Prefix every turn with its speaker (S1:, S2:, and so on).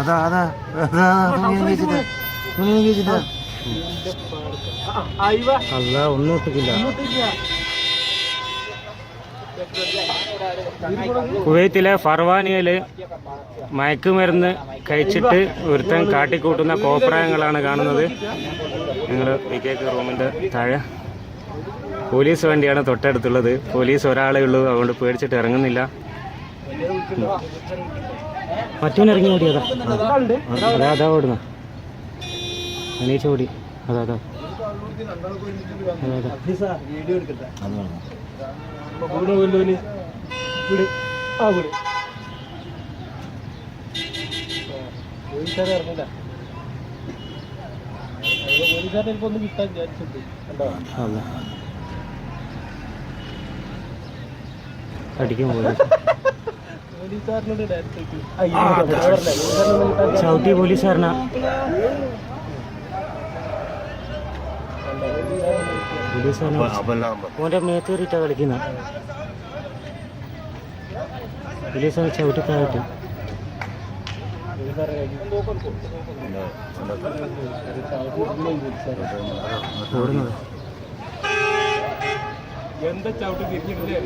S1: അതാ അതാ അതാ തുണി കഴിച്ചിട്ടാ അല്ല ഒന്നും ഒട്ടിക്കില്ല. കുവൈത്തിലെ ഫർവാനിയയിൽ മയക്കുമരുന്ന് കഴിച്ചിട്ട് ഒരുത്തൻ കാട്ടിക്കൂട്ടുന്ന കോപ്രായങ്ങളാണ് കാണുന്നത്. നിങ്ങൾ വിക്കേക്ക് റൂമിൻ്റെ താഴെ പോലീസ് വണ്ടിയാണ് തൊട്ടടുത്തുള്ളത്. പോലീസ് ഒരാളേ ഉള്ളൂ, അതുകൊണ്ട് പേടിച്ചിട്ട് ഇറങ്ങുന്നില്ല. മറ്റവനിറങ്ങി ഓടി. അതാ അതാ ഓടുന്ന അനീച്ച ഓടി. അതാ അതാ അടിക്കാൻ പോലീസ് ചവിട്ടി പോലീസുകാരനാ. ഓൻ്റെ മേത്തേറിയിട്ടാ കളിക്കുന്ന. പോലീസാണ് ചവിട്ടി താഴത്ത്. ഓടുന്നത് എന്താ ചവിട്ടി തിരിഞ്ഞിട്ടില്ലേ?